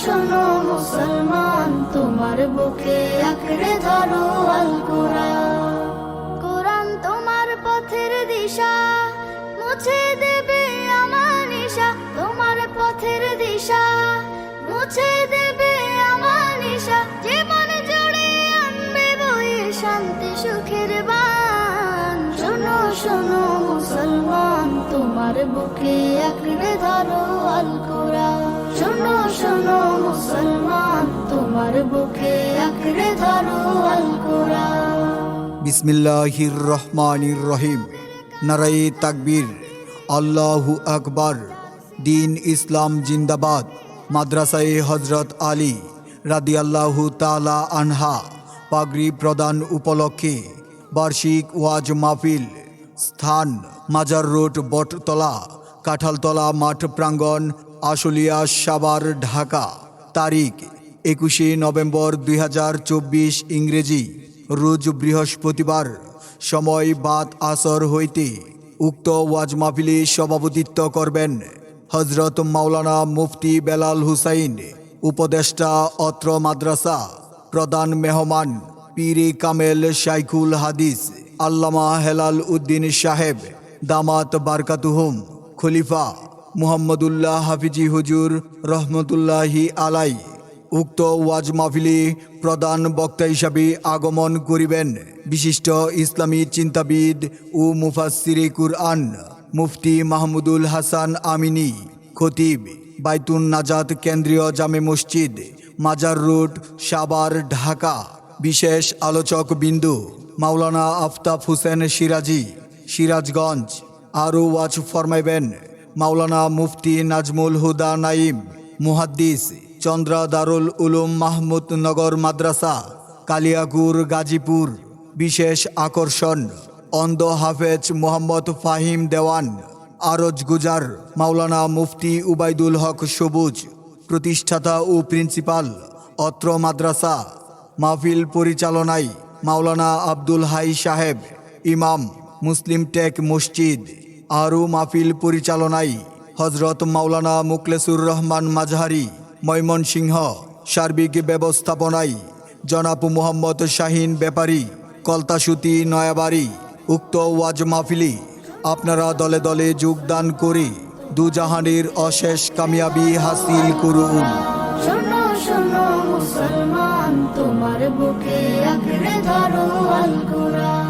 শোনো মুসলমান, তোমার বুকে আঁকড়ে ধরো আল কোরআন। কোরআন তোমার পথের দিশা, মুছে দেবে আমার নিশা। তোমার পথের দিশা, মুছে দেবে আমার নিশা। জীবন জুড়ে আনবে বয়ে শান্তি সুখের বান। শোনো শোনো মুসলমান, তোমার বুকে আঁকড়ে ধরো আল কোরআন। শোনো শোনো মুসলমান, তোমার বুকে আঁকড়ে ধরো আল কোরআন। বিসমিল্লাহির রহমানির রহিম। নারায়ে তাকবীর, আল্লাহু আকবার। দিন ইসলাম জিন্দাবাদ। মাদ্রাসায়ে হযরত আলী রাদিয়াল্লাহু তাআলা আনহা পাগড়ি প্রদান উপলক্ষে বার্ষিক ওয়াজ মাহফিল। স্থান মাজার রোড, বটতলা, কাঁঠালতলা মাঠ প্রাঙ্গণ, আশুলিয়া, সাভার, ঢাকা। তারিখ 21শে নভেম্বর 2024 ইংরেজি, রোজ বৃহস্পতিবার। সময় বাদ আসর হইতে। উক্ত ওয়াজ মাহফিলে সভাপতিত্ব করবেন হযরত মাওলানা মুফতি বেলাল হুসাইন, উপদেষ্টা অত্র মাদ্রাসা। প্রধান মেহমান পীরে কামেল শাইখুল হাদিস আল্লামা হেলাল উদ্দিন সাহেব দামাত বারকাতুহুম। খলিফা মুহাম্মদুল্লাহ হাফিজি হুজুর রহমতুল্লাহি আলাই। উক্ত ওয়াজ মাহফিলে প্রধান বক্তা হিসাবে আগমন করিবেন বিশিষ্ট ইসলামী চিন্তাবিদ ও মুফাসসিরে কুরআন মুফতি মাহমুদুল হাসান আমিনী। খতিব বাইতুন নাজাত কেন্দ্রীয় জামে মসজিদ, মাজার রোড, সাভার, ঢাকা। বিশেষ আলোচক বিন্দু মাওলানা আফতাব হোসেন সিরাজি, সিরাজগঞ্জ। আরও ওয়াজ ফরমাইবেন মাওলানা মুফতি নাজমুল হুদা নাইম, মুহাদ্দিস, চন্দ্রা দারুল উলুম মাহমুদনগর মাদ্রাসা, কালিয়াকুর, গাজীপুর। বিশেষ আকর্ষণ অন্ধ হাফেজ মোহাম্মদ ফাহিম দেওয়ান, আরজ গুজার মাওলানা মুফতি উবাইদুল হক সবুজ, প্রতিষ্ঠাতা ও প্রিন্সিপাল অত্র মাদ্রাসা। মাহফিল পরিচালনায় মাওলানা আব্দুল হাই সাহেব, ইমাম, মুসলিম টেক মসজিদ। আরও মাহফিল পরিচালনায় হজরত মাওলানা মুখলেসুর রহমান মাজহারি, ময়মনসিংহ। সার্বিক ব্যবস্থাপনায় জনাব মুহাম্মদ শাহিন ব্যাপারী, কলতাসুতি, নয়াবাড়ি। উক্ত ওয়াজ মাহফিলে আপনারা দলে দলে যোগদান করে দুজাহানের অশেষ কামিয়াবি হাসিল করুন। শোনো শোনো মুসলমান, তোমার বুকে আঁকড়ে ধরো আল কোরআন।